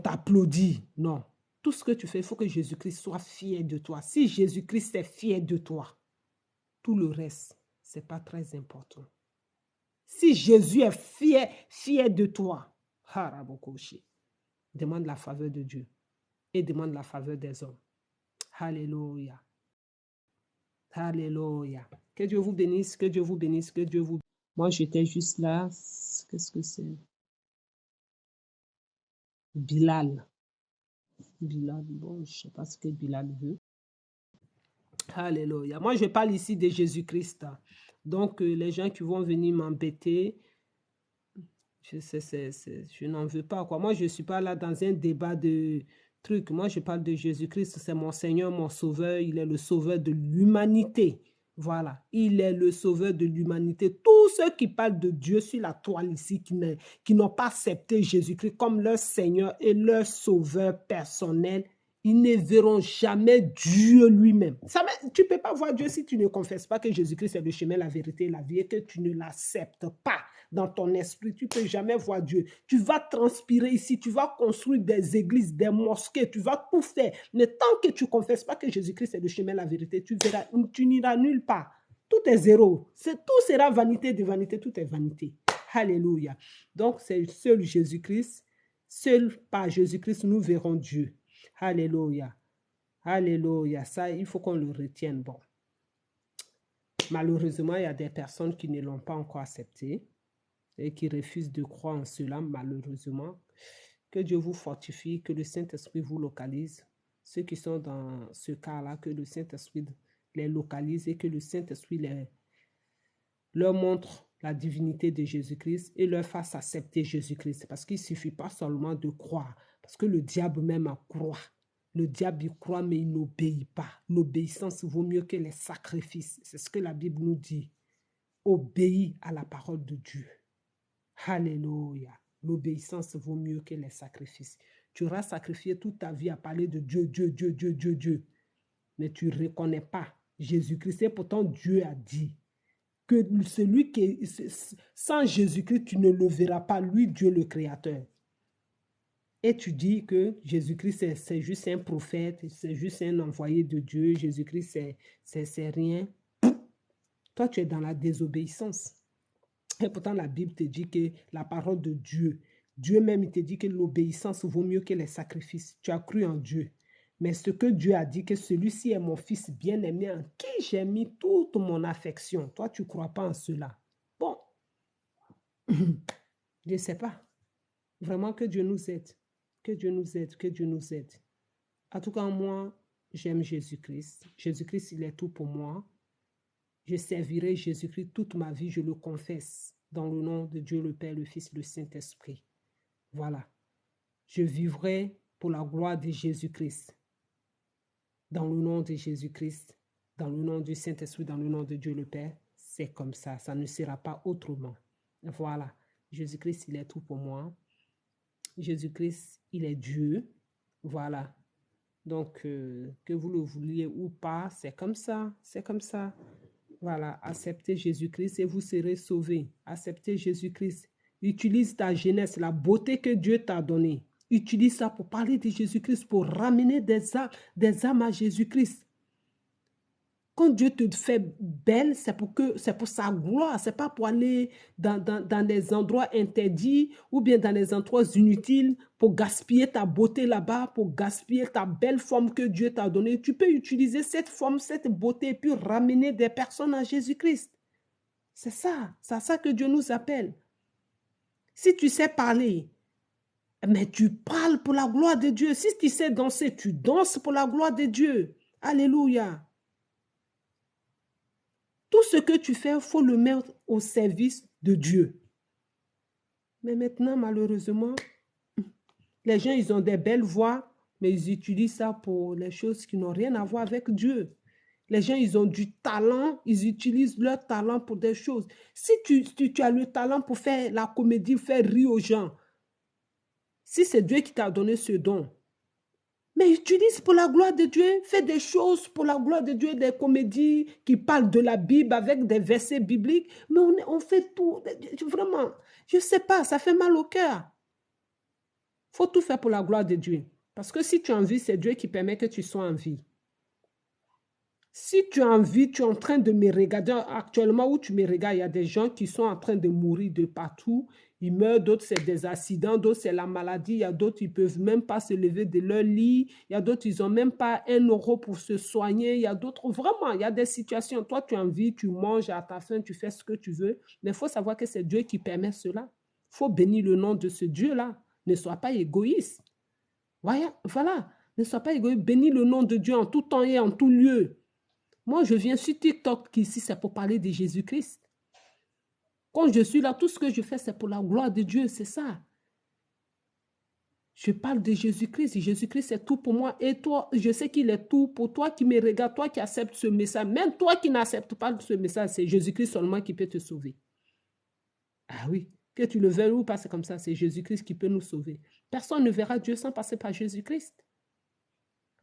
t'applaudit. Non. Tout ce que tu fais, il faut que Jésus-Christ soit fier de toi. Si Jésus-Christ est fier de toi, tout le reste, ce n'est pas très important. Si Jésus est fier de toi, demande la faveur de Dieu et demande la faveur des hommes. Alléluia. Alléluia. Que Dieu vous bénisse, que Dieu vous bénisse, que Dieu vous bénisse. Moi, j'étais juste là. Qu'est-ce que c'est? Bilal. Bilal, bon, je ne sais pas ce que Bilal veut. Alléluia. Moi, je parle ici de Jésus-Christ. Donc, les gens qui vont venir m'embêter, je n'en veux pas, quoi. Moi, je ne suis pas là dans un débat de trucs. Moi, je parle de Jésus-Christ. C'est mon Seigneur, mon Sauveur. Il est le Sauveur de l'humanité. Voilà. Il est le Sauveur de l'humanité. Tous ceux qui parlent de Dieu sur la toile ici, qui n'ont pas accepté Jésus-Christ comme leur Seigneur et leur Sauveur personnel, ils ne verront jamais Dieu lui-même. Tu ne peux pas voir Dieu si tu ne confesses pas que Jésus-Christ est le chemin, la vérité et la vie et que tu ne l'acceptes pas dans ton esprit. Tu ne peux jamais voir Dieu. Tu vas transpirer ici, tu vas construire des églises, des mosquées, tu vas tout faire. Mais tant que tu ne confesses pas que Jésus-Christ est le chemin, la vérité, tu n'iras nulle part. Tout est zéro. Tout sera vanité de vanité, tout est vanité. Alléluia. Donc, c'est seul Jésus-Christ, seul par Jésus-Christ, nous verrons Dieu. Alléluia. Alléluia. Ça, il faut qu'on le retienne. Bon. Malheureusement, il y a des personnes qui ne l'ont pas encore accepté et qui refusent de croire en cela, malheureusement. Que Dieu vous fortifie, que le Saint-Esprit vous localise. Ceux qui sont dans ce cas-là, que le Saint-Esprit les localise et que le Saint-Esprit leur montre la divinité de Jésus-Christ et leur fasse accepter Jésus-Christ. Parce qu'il ne suffit pas seulement de croire. Parce que le diable même croit. Le diable, il croit, mais il n'obéit pas. L'obéissance vaut mieux que les sacrifices. C'est ce que la Bible nous dit. Obéis à la parole de Dieu. Alléluia. L'obéissance vaut mieux que les sacrifices. Tu auras sacrifié toute ta vie à parler de Dieu, Dieu, Dieu, Dieu, Dieu, Dieu. Mais tu ne reconnais pas Jésus-Christ. Et pourtant, Dieu a dit que celui qui est sans Jésus-Christ, tu ne le verras pas, lui, Dieu le Créateur. Et tu dis que Jésus-Christ, c'est juste un prophète, c'est juste un envoyé de Dieu. Jésus-Christ, c'est rien. Toi, tu es dans la désobéissance. Et pourtant, la Bible te dit que la parole de Dieu, Dieu même, il te dit que l'obéissance vaut mieux que les sacrifices. Tu as cru en Dieu. Mais ce que Dieu a dit, que celui-ci est mon fils bien-aimé en qui j'ai mis toute mon affection. Toi, tu ne crois pas en cela. Bon, je ne sais pas. Vraiment que Dieu nous aide. Que Dieu nous aide, que Dieu nous aide. En tout cas, moi, j'aime Jésus-Christ. Jésus-Christ, il est tout pour moi. Je servirai Jésus-Christ toute ma vie, je le confesse. Dans le nom de Dieu le Père, le Fils, le Saint-Esprit. Voilà. Je vivrai pour la gloire de Jésus-Christ. Dans le nom de Jésus-Christ, dans le nom du Saint-Esprit, dans le nom de Dieu le Père, c'est comme ça. Ça ne sera pas autrement. Voilà. Jésus-Christ, il est tout pour moi. Jésus-Christ, il est Dieu. Voilà. Donc, que vous le vouliez ou pas, c'est comme ça. C'est comme ça. Voilà. Acceptez Jésus-Christ et vous serez sauvés. Acceptez Jésus-Christ. Utilise ta jeunesse, la beauté que Dieu t'a donnée. Utilise ça pour parler de Jésus-Christ, pour ramener des âmes à Jésus-Christ. Quand Dieu te fait belle, c'est pour sa gloire. C'est pas pour aller dans des endroits interdits ou bien dans les endroits inutiles pour gaspiller ta beauté là-bas, pour gaspiller ta belle forme que Dieu t'a donnée. Tu peux utiliser cette forme, cette beauté, puis ramener des personnes à Jésus-Christ. C'est ça que Dieu nous appelle. Si tu sais parler, mais tu parles pour la gloire de Dieu. Si tu sais danser, tu danses pour la gloire de Dieu. Alléluia. Tout ce que tu fais, il faut le mettre au service de Dieu. Mais maintenant, malheureusement, les gens, ils ont des belles voix, mais ils utilisent ça pour les choses qui n'ont rien à voir avec Dieu. Les gens, ils ont du talent, ils utilisent leur talent pour des choses. Si tu as le talent pour faire la comédie, faire rire aux gens, si c'est Dieu qui t'a donné ce don, mais utilise pour la gloire de Dieu, fais des choses pour la gloire de Dieu, des comédies qui parlent de la Bible avec des versets bibliques, mais on fait tout, vraiment, je ne sais pas, ça fait mal au cœur. Il faut tout faire pour la gloire de Dieu. Parce que si tu as envie, c'est Dieu qui permet que tu sois en vie. Si tu as envie, tu es en train de me regarder, actuellement où tu me regardes, il y a des gens qui sont en train de mourir de partout. Ils meurent, d'autres c'est des accidents, d'autres c'est la maladie, il y a d'autres ils ne peuvent même pas se lever de leur lit, il y a d'autres ils n'ont même pas 1 euro pour se soigner, il y a d'autres, vraiment, il y a des situations, toi tu as envie, tu manges à ta faim, tu fais ce que tu veux, mais il faut savoir que c'est Dieu qui permet cela. Il faut bénir le nom de ce Dieu-là, ne sois pas égoïste. Voilà, ne sois pas égoïste, bénis le nom de Dieu en tout temps et en tout lieu. Moi, je viens sur TikTok ici, c'est pour parler de Jésus-Christ. Quand je suis là, tout ce que je fais, c'est pour la gloire de Dieu, c'est ça. Je parle de Jésus-Christ. Jésus-Christ, c'est tout pour moi. Et toi, je sais qu'il est tout pour toi qui me regarde, toi qui acceptes ce message. Même toi qui n'acceptes pas ce message, c'est Jésus-Christ seulement qui peut te sauver. Ah oui, que tu le veuilles ou pas, c'est comme ça. C'est Jésus-Christ qui peut nous sauver. Personne ne verra Dieu sans passer par Jésus-Christ.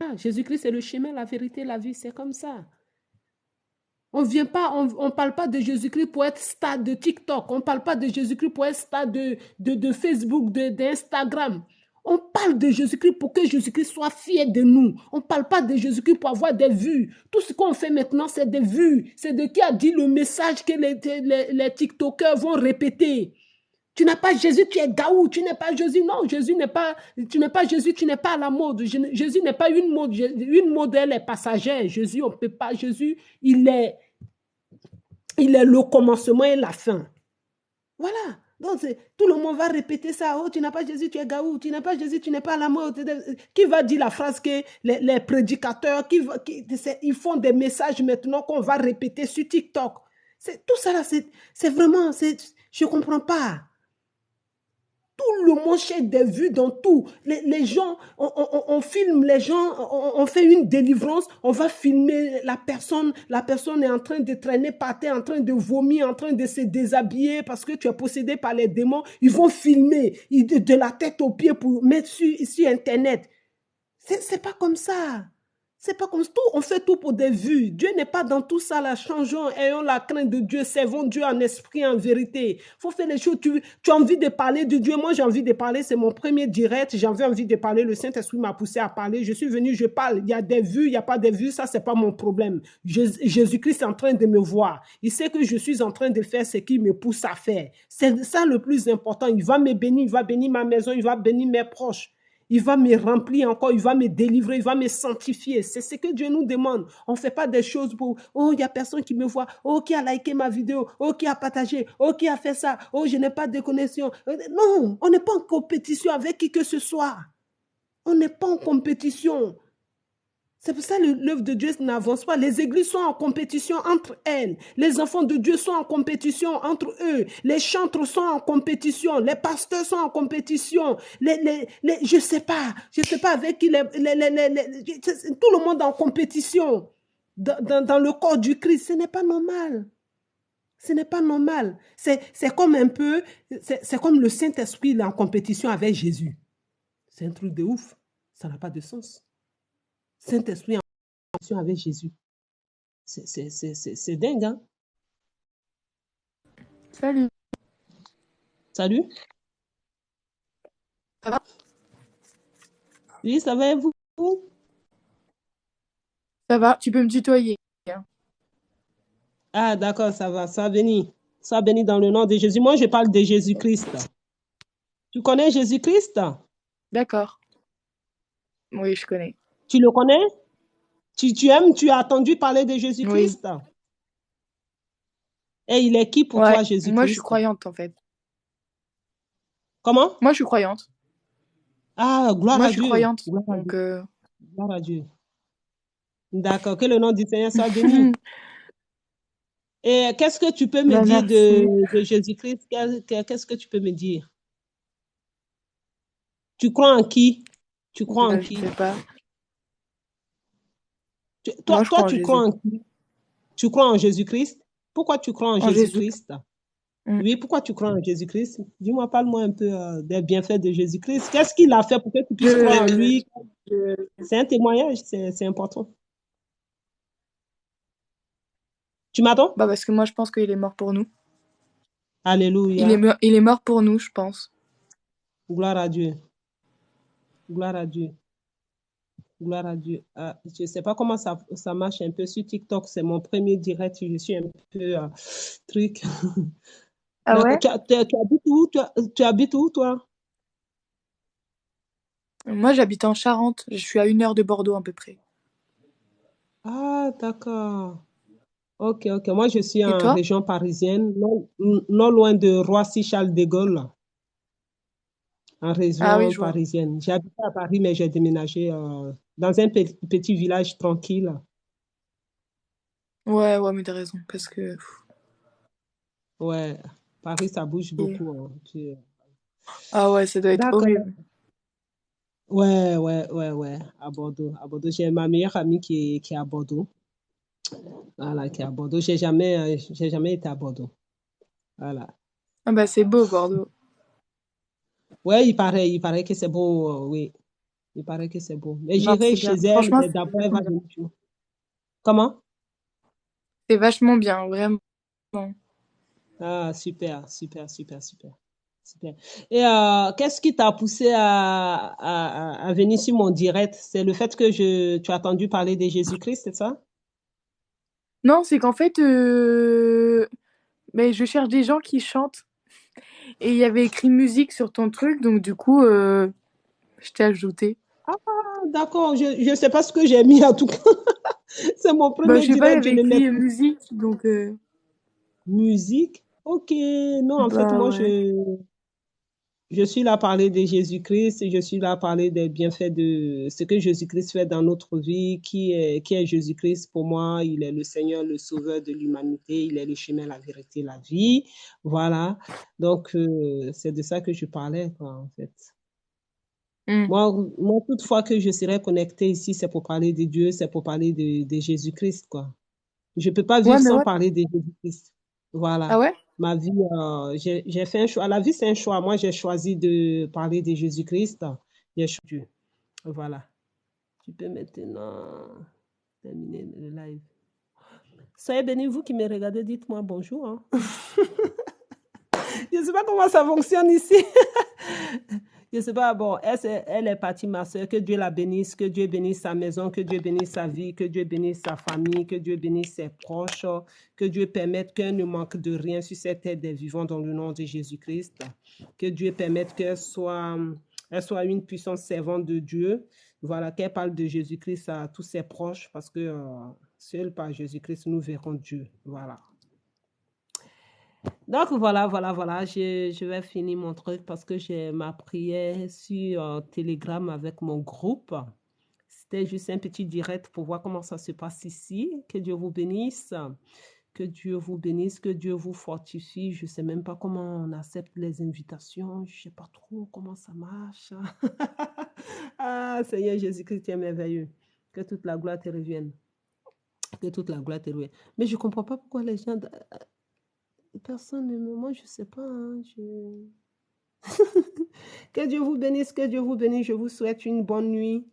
Ah, Jésus-Christ, c'est le chemin, la vérité, la vie. C'est comme ça. On ne parle pas de Jésus-Christ pour être star de TikTok. On ne parle pas de Jésus-Christ pour être star de Facebook, d'Instagram. On parle de Jésus-Christ pour que Jésus-Christ soit fier de nous. On ne parle pas de Jésus-Christ pour avoir des vues. Tout ce qu'on fait maintenant, c'est des vues. C'est de qui a dit le message que les TikTokers vont répéter. Tu n'as pas Jésus, tu es Gaou. Tu n'es pas Jésus. Non, tu n'es pas Jésus, tu n'es pas à la mode. Jésus n'est pas une mode. Une mode, elle est passagère. Jésus, on ne peut pas. Jésus, il est le commencement et la fin. Voilà. Donc, tout le monde va répéter ça. Oh, tu n'as pas Jésus, tu es Gaou. Tu n'as pas Jésus, tu n'es pas à la mode. Qui va dire la phrase que les prédicateurs, ils font des messages maintenant qu'on va répéter sur TikTok. Tout ça là, c'est vraiment, je ne comprends pas. Tout le monde cherche des vues dans tout. Les gens, on filme les gens, on fait une délivrance, on va filmer la personne est en train de traîner par terre, en train de vomir, en train de se déshabiller parce que tu es possédé par les démons. Ils vont filmer de la tête aux pieds pour mettre sur Internet. C'est pas comme ça. C'est pas comme tout, on fait tout pour des vues. Dieu n'est pas dans tout ça là. Changeons, ayons la crainte de Dieu, servons Dieu en esprit, en vérité. Il faut faire les choses. Tu as envie de parler de Dieu. Moi, j'ai envie de parler. C'est mon premier direct. J'avais envie de parler. Le Saint-Esprit m'a poussé à parler. Je suis venu, je parle. Il y a des vues, il n'y a pas de vues. Ça, c'est pas mon problème. Jésus-Christ est en train de me voir. Il sait que je suis en train de faire ce qu'il me pousse à faire. C'est ça le plus important. Il va me bénir, il va bénir ma maison, il va bénir mes proches. Il va me remplir encore, il va me délivrer, il va me sanctifier. C'est ce que Dieu nous demande. On ne fait pas des choses pour, oh, il n'y a personne qui me voit, oh, qui a liké ma vidéo, oh, qui a partagé, oh, qui a fait ça, oh, je n'ai pas de connexion. Non, on n'est pas en compétition avec qui que ce soit. On n'est pas en compétition. C'est pour ça que l'œuvre de Dieu n'avance pas. Les églises sont en compétition entre elles. Les enfants de Dieu sont en compétition entre eux. Les chantres sont en compétition. Les pasteurs sont en compétition. Je ne sais pas avec qui tout le monde est en compétition dans le corps du Christ. Ce n'est pas normal. Ce n'est pas normal. C'est comme un peu, c'est comme le Saint-Esprit il est en compétition avec Jésus. C'est un truc de ouf. Ça n'a pas de sens. Saint-Esprit en relation avec Jésus. C'est dingue, hein? Salut. Salut. Ça va? Oui, ça va et vous? Ça va, tu peux me tutoyer. Ah, d'accord, ça va. Sois béni. Sois béni dans le nom de Jésus. Moi, je parle de Jésus-Christ. Tu connais Jésus-Christ? D'accord. Oui, je connais. Tu le connais? Tu aimes, tu as entendu parler de Oui. Jésus-Christ? Et il est qui pour Ouais, toi, moi je suis Jésus-Christ? croyante en fait. Comment? Moi je suis croyante. Ah, gloire Moi à je suis Dieu. croyante. Gloire à Donc, Dieu. Gloire à Dieu. D'accord. Que le nom du Seigneur soit béni. Et qu'est-ce que tu peux me bah, dire merci. de Jésus-Christ? Qu'est-ce que tu peux me dire? Tu crois en qui? Tu crois en Bah, je qui? sais pas. Toi, Moi je toi, crois en tu crois Jésus. en qui? Tu crois en Jésus-Christ? Pourquoi tu crois en En Jésus. Jésus-Christ? Mm. Oui, pourquoi tu crois en Jésus-Christ? Dis-moi, parle-moi un peu des bienfaits de Jésus-Christ. Qu'est-ce qu'il a fait pour que tu puisses croire en lui? C'est un témoignage, c'est important. Tu m'attends? Bah parce que moi je pense qu'il est mort pour nous. Alléluia. Il est mort pour nous, je pense. Gloire à Dieu. Gloire à Dieu. Gloire à Dieu. Je ne sais pas comment ça marche un peu sur TikTok. C'est mon premier direct. Je suis un peu truc. Ah D'accord. ouais? Tu habites où? Tu habites où, toi? Moi j'habite en Charente. Je suis à 1 heure de Bordeaux à peu près. Ah, d'accord. Ok, ok. Moi, je suis Et en toi? région parisienne, non loin de Roissy-Charles de Gaulle, en Ah oui, région je vois. parisienne. J'habite à Paris, mais j'ai déménagé dans un petit village tranquille. Ouais, ouais, mais t'as raison. Parce que. Ouais, Paris, ça bouge beaucoup, hein. Ah ouais, ça doit être D'accord. horrible. Ouais, ouais, ouais, ouais, à Bordeaux. À Bordeaux, j'ai ma meilleure amie qui est à Bordeaux. Voilà, qui est à Bordeaux. J'ai jamais été à Bordeaux. Voilà. Ah bah c'est beau, Bordeaux. Ouais, il paraît que c'est beau, oui. Il paraît que c'est beau. Mais Non, j'irai c'est chez bien. elle, Franchement, mais d'abord, elle va venir. Comment? c'est vachement bien, vraiment. Ah, super, super, super, super. Super. Et qu'est-ce qui t'a poussé à venir sur mon direct? C'est le fait que tu as entendu parler de Jésus-Christ, c'est ça? Non, c'est qu'en fait, mais je cherche des gens qui chantent. Et il y avait écrit musique sur ton truc, donc du coup, je t'ai ajouté. Ah, d'accord, je ne sais pas ce que j'ai mis en tout cas. C'est mon Bah, je premier sais pas, il y direct, je avait ne mets écrit pas musique, donc musique. Ok, non, en fait, bah moi, ouais. je suis là à parler de Jésus-Christ, et je suis là à parler des bienfaits de ce que Jésus-Christ fait dans notre vie. Qui est Jésus-Christ pour moi? Il est le Seigneur, le Sauveur de l'humanité. Il est le chemin, la vérité, la vie. Voilà. Donc, c'est de ça que je parlais, quoi, en fait. Mm. Moi, toutefois que je serai connectée ici, c'est pour parler de Dieu, c'est pour parler de Jésus-Christ, quoi. Je ne peux pas Ouais, vivre mais sans ouais. parler de Jésus-Christ. Ah Voilà. ouais? Ma vie, j'ai fait un choix. La vie, c'est un choix. Moi, j'ai choisi de parler de Jésus-Christ. J'ai choisi Dieu. Voilà. Tu peux maintenant terminer le live. Soyez bénis, vous qui me regardez, dites-moi bonjour, hein. Je ne sais pas comment ça fonctionne ici. Je ne sais pas, bon, elle est partie, ma soeur. Que Dieu la bénisse, que Dieu bénisse sa maison, que Dieu bénisse sa vie, que Dieu bénisse sa famille, que Dieu bénisse ses proches, que Dieu permette qu'elle ne manque de rien sur cette terre des vivants dans le nom de Jésus-Christ. Que Dieu permette qu'elle soit une puissante servante de Dieu. Voilà, qu'elle parle de Jésus-Christ à tous ses proches parce que seul par Jésus-Christ, nous verrons Dieu. Voilà. Donc voilà, je vais finir mon truc parce que j'ai ma prière sur Telegram avec mon groupe. C'était juste un petit direct pour voir comment ça se passe ici. Que Dieu vous bénisse. Que Dieu vous bénisse, que Dieu vous fortifie. Je ne sais même pas comment on accepte les invitations. Je ne sais pas trop comment ça marche. Ah, Seigneur Jésus-Christ, tu es merveilleux. Que toute la gloire te revienne. Que toute la gloire te revienne. Mais je ne comprends pas pourquoi les gens... Personne ne me... Moi, je ne sais pas. Hein, que Dieu vous bénisse, que Dieu vous bénisse. Je vous souhaite une bonne nuit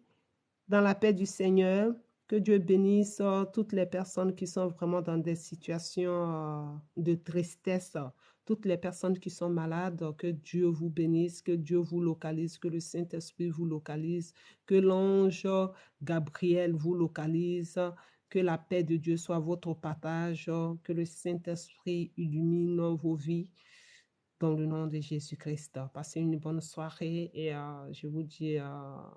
dans la paix du Seigneur. Que Dieu bénisse toutes les personnes qui sont vraiment dans des situations de tristesse, toutes les personnes qui sont malades. Que Dieu vous bénisse, que Dieu vous localise, que le Saint-Esprit vous localise, que l'ange Gabriel vous localise, Que la paix de Dieu soit votre partage, que le Saint-Esprit illumine vos vies dans le nom de Jésus-Christ. Passez une bonne soirée et je vous dis à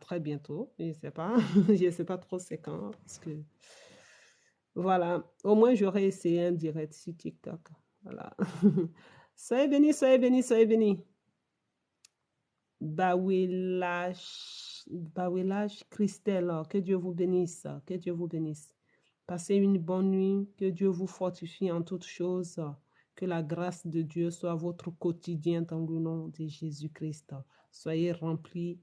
très bientôt. Je ne sais pas, je ne sais pas trop c'est quand, parce que voilà, au moins j'aurais essayé un direct sur TikTok. Voilà. Soyez bénis, soyez bénis, soyez bénis. Bawelage Christelle, que Dieu vous bénisse, que Dieu vous bénisse. Passez une bonne nuit, que Dieu vous fortifie en toutes choses, que la grâce de Dieu soit votre quotidien dans le nom de Jésus-Christ. Soyez remplis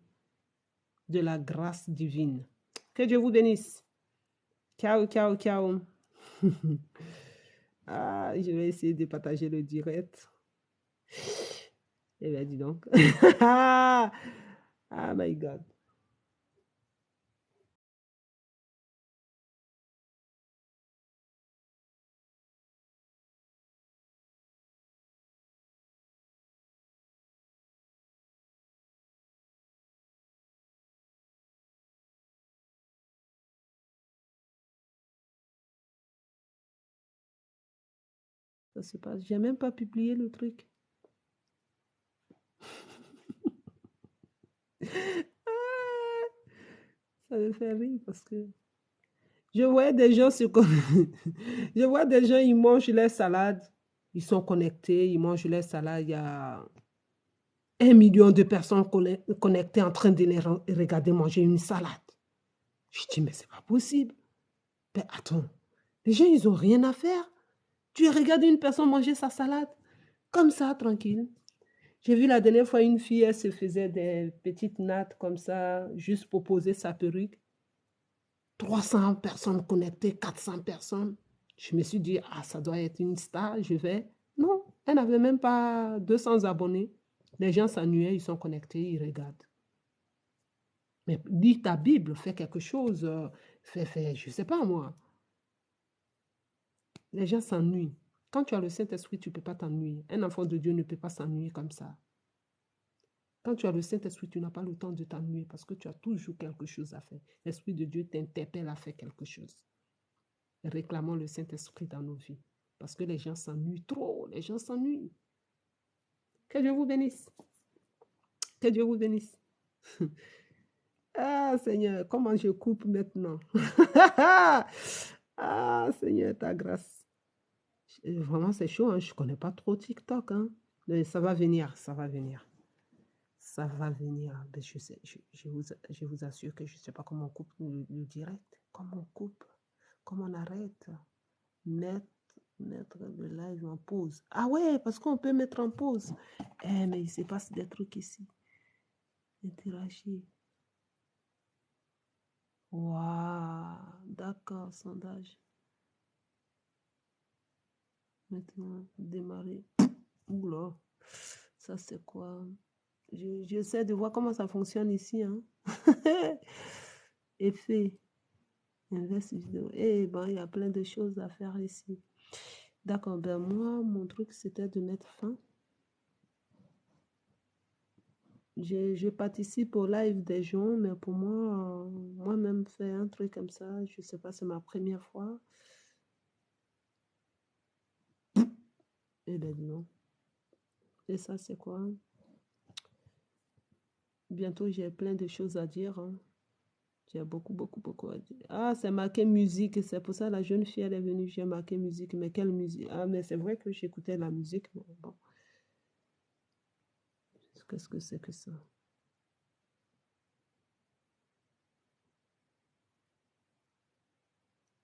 de la grâce divine. Que Dieu vous bénisse. Ciao, ciao, ciao. Je vais essayer de partager le direct. Eh bien, dis donc. Ah, my God. Ça se passe. J'ai même pas publié le truc. Ça me fait rire parce que je vois des gens je vois des gens, ils mangent leur salade, ils sont connectés, ils mangent leur salade, il y a 1 million de personnes connectées en train de les regarder manger une salade. Je dis, mais c'est pas possible. Mais attends, les gens, ils ont rien à faire. Tu regardes une personne manger sa salade, comme ça, tranquille. J'ai vu la dernière fois une fille, elle se faisait des petites nattes comme ça, juste pour poser sa perruque. 300 personnes connectées, 400 personnes. Je me suis dit, ah, ça doit être une star, je vais. Non, elle n'avait même pas 200 abonnés. Les gens s'ennuyaient, ils sont connectés, ils regardent. Mais lis ta Bible, fais quelque chose, fais, je ne sais pas moi. Les gens s'ennuient. Quand tu as le Saint-Esprit, tu ne peux pas t'ennuyer. Un enfant de Dieu ne peut pas s'ennuyer comme ça. Quand tu as le Saint-Esprit, tu n'as pas le temps de t'ennuyer parce que tu as toujours quelque chose à faire. L'Esprit de Dieu t'interpelle à faire quelque chose. Réclamons le Saint-Esprit dans nos vies. Parce que les gens s'ennuient trop. Les gens s'ennuient. Que Dieu vous bénisse. Que Dieu vous bénisse. Ah, Seigneur, comment je coupe maintenant? Ah, Seigneur, ta grâce. Vraiment, c'est chaud. Hein? Je ne connais pas trop TikTok. Hein? Mais ça va venir, ça va venir. Ça va venir. Mais je vous assure que je ne sais pas comment on coupe le direct. Comment on coupe? Comment on arrête? Mettre le live en pause. Ah ouais, parce qu'on peut mettre en pause. Eh, mais il se passe des trucs ici. Interagir. Waouh, d'accord, sondage. Maintenant, démarrer. Oula, ça c'est quoi? J'essaie de voir comment ça fonctionne ici. Hein? Effet. Inverse vidéo. Eh ben, il y a plein de choses à faire ici. D'accord, ben moi, mon truc, c'était de mettre fin. Je participe au live des gens, mais pour moi, moi-même faire un truc comme ça, je ne sais pas, c'est ma première fois. Eh ben non. Et ça, c'est quoi? Bientôt, j'ai plein de choses à dire. Hein. J'ai beaucoup à dire. Ah, c'est marqué musique. C'est pour ça la jeune fille, elle est venue. J'ai marqué musique. Mais quelle musique? Ah, mais c'est vrai que j'écoutais la musique. Mais bon. Qu'est-ce que c'est que ça?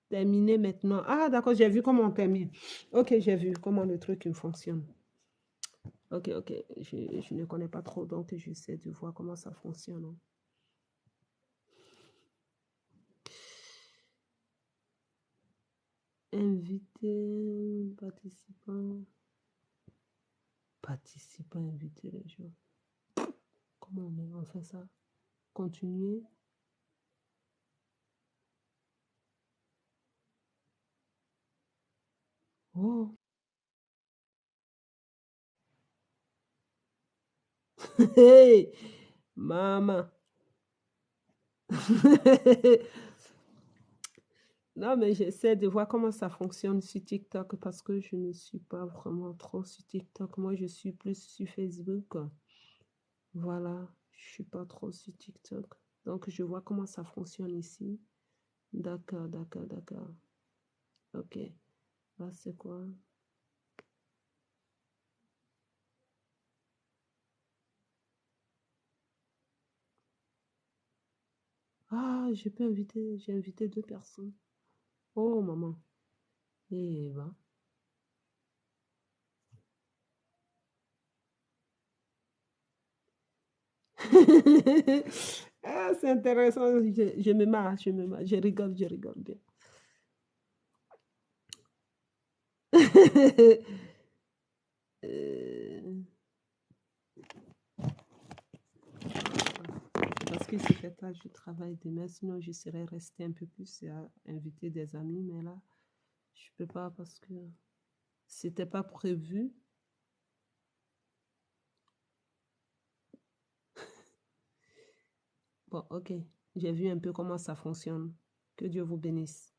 Terminer maintenant. Ah, d'accord, j'ai vu comment on termine. Ok, j'ai vu comment le truc fonctionne. Ok, je ne connais pas trop, donc j'essaie de voir comment ça fonctionne. Hein. Inviter, participants. Participants, inviter les gens. Comment on fait ça? Continuer. Oh. Hey, maman. Non, mais j'essaie de voir comment ça fonctionne sur TikTok parce que je ne suis pas vraiment trop sur TikTok. Moi, je suis plus sur Facebook. Voilà, je suis pas trop sur TikTok. Donc, je vois comment ça fonctionne ici. D'accord, d'accord, d'accord. Ok. Là, c'est quoi? Ah, je peux inviter, j'ai invité 2 personnes. Oh, maman. Eh ben. Ah, c'est intéressant. Je me marre, je me marre. Je rigole bien. Euh, Parce que c'est fait tard, je travaille demain, sinon je serais resté un peu plus à inviter des amis, mais là, je peux pas parce que c'était pas prévu. Bon, ok, j'ai vu un peu comment ça fonctionne. Que Dieu vous bénisse.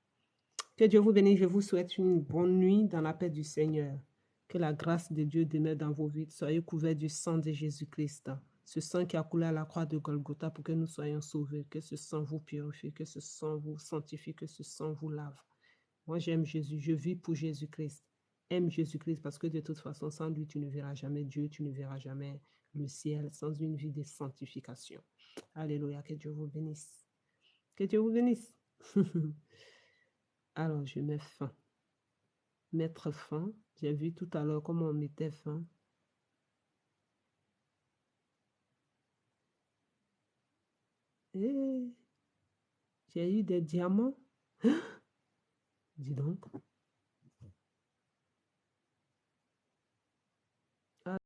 Que Dieu vous bénisse. Je vous souhaite une bonne nuit dans la paix du Seigneur. Que la grâce de Dieu demeure dans vos vies. Soyez couverts du sang de Jésus-Christ. Ce sang qui a coulé à la croix de Golgotha pour que nous soyons sauvés. Que ce sang vous purifie, que ce sang vous sanctifie, que ce sang vous lave. Moi, j'aime Jésus. Je vis pour Jésus-Christ. Aime Jésus-Christ parce que de toute façon, sans lui, tu ne verras jamais Dieu, tu ne verras jamais le ciel, sans une vie de sanctification. Alléluia. Que Dieu vous bénisse. Que Dieu vous bénisse. Alors, je mets fin. Mettre fin. J'ai vu tout à l'heure comment on mettait fin. Et j'ai eu des diamants. Dis donc.